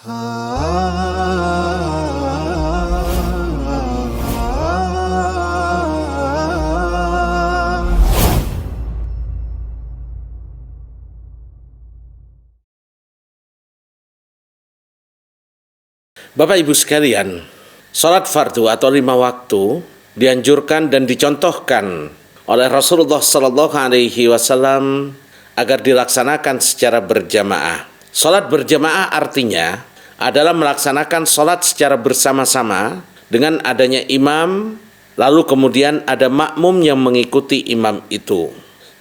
Bapak Ibu sekalian, sholat fardu atau 5 waktu dianjurkan dan dicontohkan oleh Rasulullah SAW agar dilaksanakan secara berjamaah. Sholat berjamaah artinya adalah melaksanakan sholat secara bersama-sama dengan adanya imam, lalu kemudian ada makmum yang mengikuti imam itu.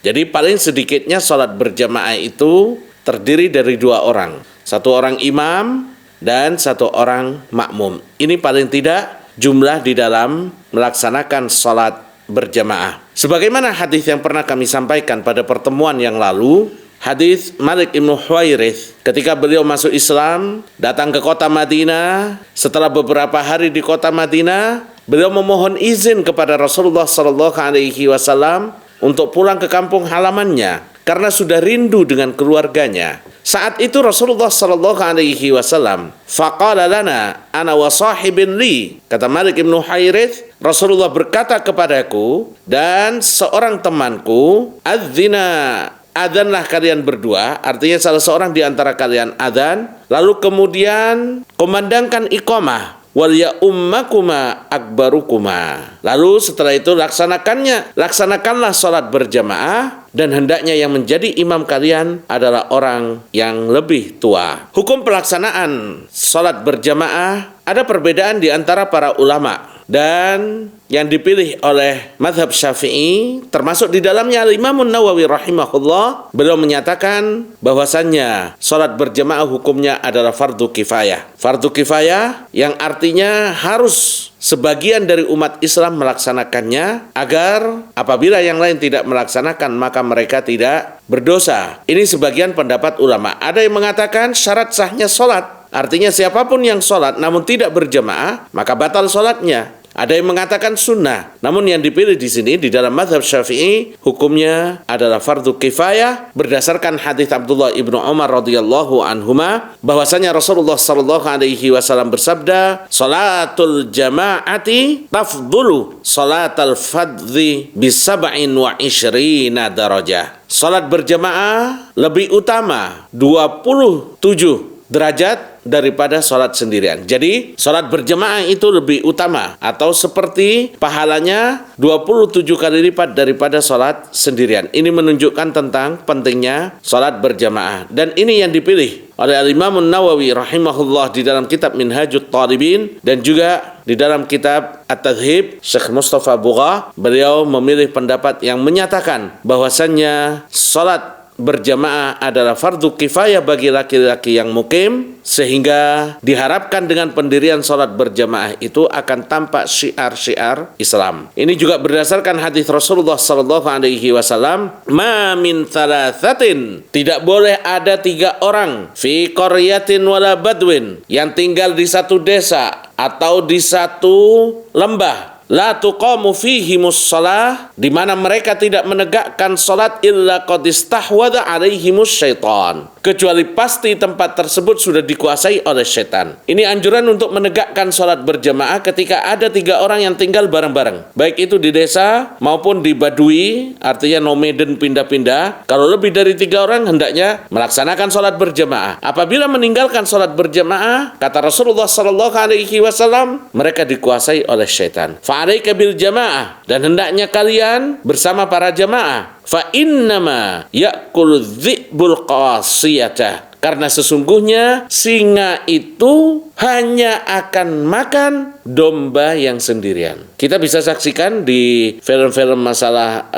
Jadi paling sedikitnya sholat berjamaah itu terdiri dari 2 orang. 1 orang imam dan 1 orang makmum. Ini paling tidak jumlah di dalam melaksanakan sholat berjamaah. Sebagaimana hadis yang pernah kami sampaikan pada pertemuan yang lalu, hadis Malik ibn Huwairits ketika beliau masuk Islam, datang ke kota Madinah. Setelah beberapa hari di kota Madinah, beliau memohon izin kepada Rasulullah SAW untuk pulang ke kampung halamannya karena sudah rindu dengan keluarganya. Saat itu Rasulullah SAW faqala lana ana wa sahibin li, kata Malik ibn Huwairits, Rasulullah berkata kepadaku dan seorang temanku, adzina, adzanlah kalian berdua, artinya salah seorang di antara kalian adzan, lalu kemudian kumandangkan iqamah, wal ya ummakuma akbarukuma. Lalu setelah itu laksanakanlah sholat berjamaah, dan hendaknya yang menjadi imam kalian adalah orang yang lebih tua. Hukum pelaksanaan sholat berjamaah ada perbedaan di antara para ulama, dan yang dipilih oleh mazhab Syafi'i termasuk di dalamnya Imam Nawawi rahimahullah, beliau menyatakan bahwasannya sholat berjamaah hukumnya adalah fardu kifayah. Fardu kifayah yang artinya harus sebagian dari umat Islam melaksanakannya, agar apabila yang lain tidak melaksanakan maka mereka tidak berdosa. Ini sebagian pendapat ulama. Ada yang mengatakan syarat sahnya sholat, artinya siapapun yang sholat namun tidak berjamaah maka batal sholatnya. Ada yang mengatakan sunnah, namun yang dipilih di sini di dalam mazhab Syafi'i hukumnya adalah fardu kifayah berdasarkan hadis Abdullah ibnu Umar radhiyallahu anhuma, bahwasanya Rasulullah SAW bersabda, "Salatul jama'ati tafdulu salatal fadzi bi 27 darajah." Salat berjamaah lebih utama 27 derajat daripada sholat sendirian. Jadi sholat berjamaah itu lebih utama, atau seperti pahalanya 27 kali lipat daripada sholat sendirian. Ini menunjukkan tentang pentingnya sholat berjamaah, dan ini yang dipilih oleh Imam Nawawi rahimahullah di dalam kitab Minhajut Talibin, dan juga di dalam kitab At-Tadhib Syekh Mustafa Bugha. Beliau memilih pendapat yang menyatakan bahwasannya sholat berjamaah adalah fardu kifayah bagi laki-laki yang mukim, sehingga diharapkan dengan pendirian sholat berjamaah itu akan tampak syiar-syiar Islam. Ini juga berdasarkan hadis Rasulullah SAW, "Ma min thalathatin," tidak boleh ada 3 orang, "fi qaryatin wala badwin," yang tinggal di satu desa atau di satu lembah, la tuqamu fihimus shalah, di mana mereka tidak menegakkan salat, illa qad istahwadha alaihimus syaitan, kecuali pasti tempat tersebut sudah dikuasai oleh setan. Ini anjuran untuk menegakkan salat berjamaah ketika ada 3 orang yang tinggal bareng-bareng, baik itu di desa maupun di badui, artinya nomaden, pindah-pindah. Kalau lebih dari 3 orang hendaknya melaksanakan salat berjamaah. Apabila meninggalkan salat berjamaah, kata Rasulullah SAW, mereka dikuasai oleh setan. Fa'alaika bil jamaah, dan hendaknya kalian bersama para jamaah. Fa innama ya'kulu dhi'bul qasiyata, karena sesungguhnya singa itu hanya akan makan domba yang sendirian. Kita bisa saksikan di film-film masalah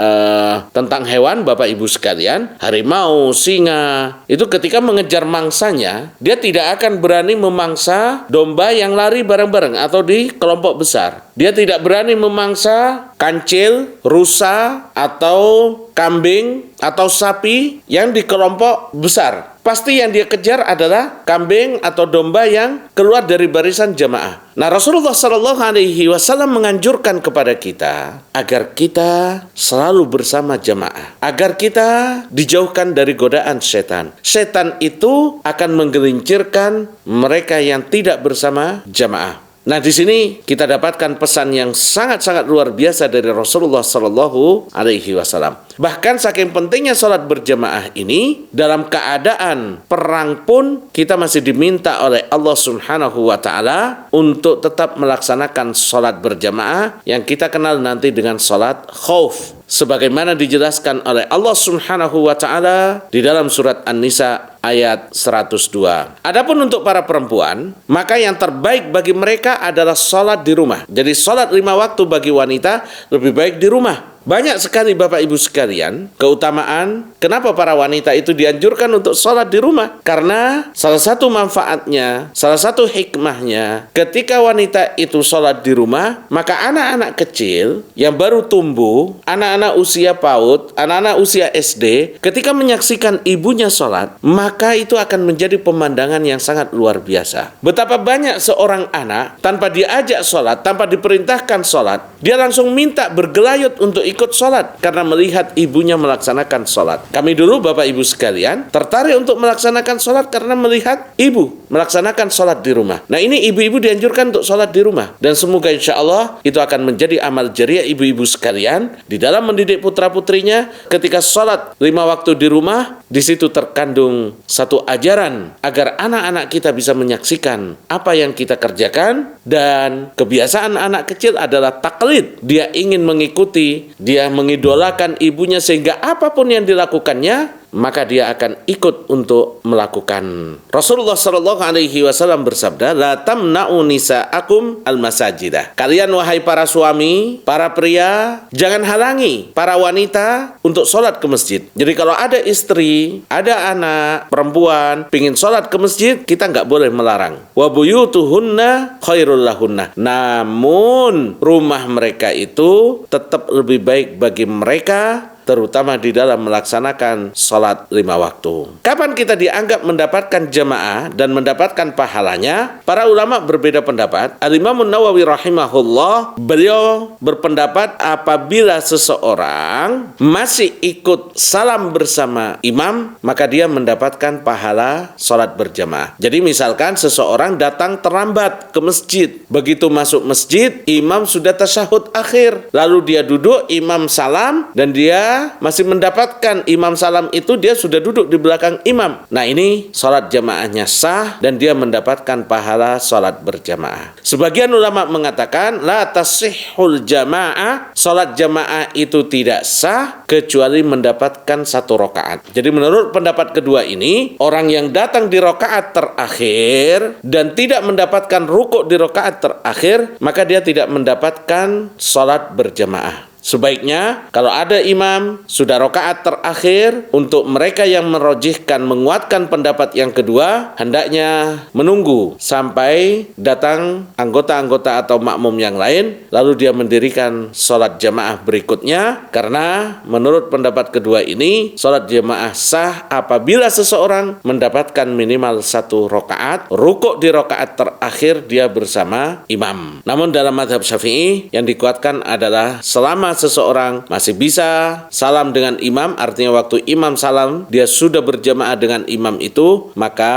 tentang hewan, Bapak Ibu sekalian, harimau, singa, itu ketika mengejar mangsanya, dia tidak akan berani memangsa domba yang lari bareng-bareng atau di kelompok besar. Dia tidak berani memangsa kancil, rusa, atau kambing, atau sapi yang di kelompok besar. pasti yang dia kejar adalah kambing atau domba yang keluar dari barisan jamaah. Nah, Rasulullah Shallallahu Alaihi Wasallam menganjurkan kepada kita agar kita selalu bersama jamaah, agar kita dijauhkan dari godaan setan. Setan itu akan menggelincirkan mereka yang tidak bersama jamaah. Nah, di sini kita dapatkan pesan yang sangat-sangat luar biasa dari Rasulullah Shallallahu Alaihi Wasallam. Bahkan saking pentingnya sholat berjamaah ini, dalam keadaan perang pun kita masih diminta oleh Allah Subhanahu Wa Taala untuk tetap melaksanakan sholat berjamaah yang kita kenal nanti dengan sholat khauf, sebagaimana dijelaskan oleh Allah Subhanahu Wa Taala di dalam surat An-Nisa ayat 102. Adapun untuk para perempuan, maka yang terbaik bagi mereka adalah sholat di rumah. Jadi sholat 5 waktu bagi wanita lebih baik di rumah. Banyak sekali Bapak Ibu sekalian keutamaan kenapa para wanita itu dianjurkan untuk sholat di rumah. Karena salah satu manfaatnya, salah satu hikmahnya, ketika wanita itu sholat di rumah, maka anak-anak kecil yang baru tumbuh, anak-anak usia PAUD, anak-anak usia SD, ketika menyaksikan ibunya sholat, maka itu akan menjadi pemandangan yang sangat luar biasa. Betapa banyak seorang anak tanpa diajak sholat, tanpa diperintahkan sholat, dia langsung minta bergelayut untuk ikut sholat karena melihat ibunya melaksanakan sholat. Kami dulu Bapak Ibu sekalian tertarik untuk melaksanakan sholat karena melihat ibu melaksanakan sholat di rumah. Nah, ini ibu-ibu dianjurkan untuk sholat di rumah, dan semoga insya Allah itu akan menjadi amal jariah ibu-ibu sekalian di dalam mendidik putra-putrinya. Ketika sholat 5 waktu di rumah, di situ terkandung satu ajaran agar anak-anak kita bisa menyaksikan apa yang kita kerjakan, dan kebiasaan anak kecil adalah taklid. Dia ingin mengikuti, dia mengidolakan ibunya sehingga apapun yang dilakukannya maka dia akan ikut untuk melakukan. Rasulullah Shallallahu Alaihi Wasallam bersabda, la tamna'u nisa'akum al-masajidah. Kalian wahai para suami, para pria, jangan halangi para wanita untuk sholat ke masjid. Jadi kalau ada istri, ada anak perempuan pingin sholat ke masjid, kita nggak boleh melarang. Wa buyutuhunna khairul lahunna. Namun rumah mereka itu tetap lebih baik bagi mereka, terutama di dalam melaksanakan sholat 5 waktu. Kapan kita dianggap mendapatkan jamaah dan mendapatkan pahalanya? Para ulama berbeda pendapat. Al-Imam Nawawi rahimahullah, beliau berpendapat apabila seseorang masih ikut salam bersama imam, maka dia mendapatkan pahala sholat berjamaah. Jadi misalkan seseorang datang terlambat ke masjid. Begitu masuk masjid, imam sudah tasyahud akhir. Lalu dia duduk, imam salam, dan dia masih mendapatkan imam salam itu, dia sudah duduk di belakang imam. Nah, ini sholat jamaahnya sah dan dia mendapatkan pahala sholat berjamaah. Sebagian ulama mengatakan la tasihhul jamaah, sholat jamaah itu tidak sah kecuali mendapatkan 1 rakaat. Jadi menurut pendapat kedua ini, orang yang datang di rakaat terakhir dan tidak mendapatkan rukuk di rakaat terakhir, maka dia tidak mendapatkan sholat berjamaah. Sebaiknya kalau ada imam sudah rakaat terakhir, untuk mereka yang merojihkan, menguatkan pendapat yang kedua, hendaknya menunggu sampai datang anggota-anggota atau makmum yang lain, lalu dia mendirikan sholat jamaah berikutnya. Karena menurut pendapat kedua ini, sholat jamaah sah apabila seseorang mendapatkan minimal 1 rakaat, rukuk di rakaat terakhir dia bersama imam. Namun dalam mazhab Syafi'i yang dikuatkan adalah selama seseorang masih bisa salam dengan imam, artinya waktu imam salam dia sudah berjamaah dengan imam itu, maka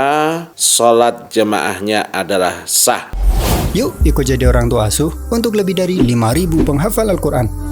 sholat jamaahnya adalah sah. Yuk ikut jadi orang tua asuh untuk lebih dari 5.000 penghafal Al-Quran.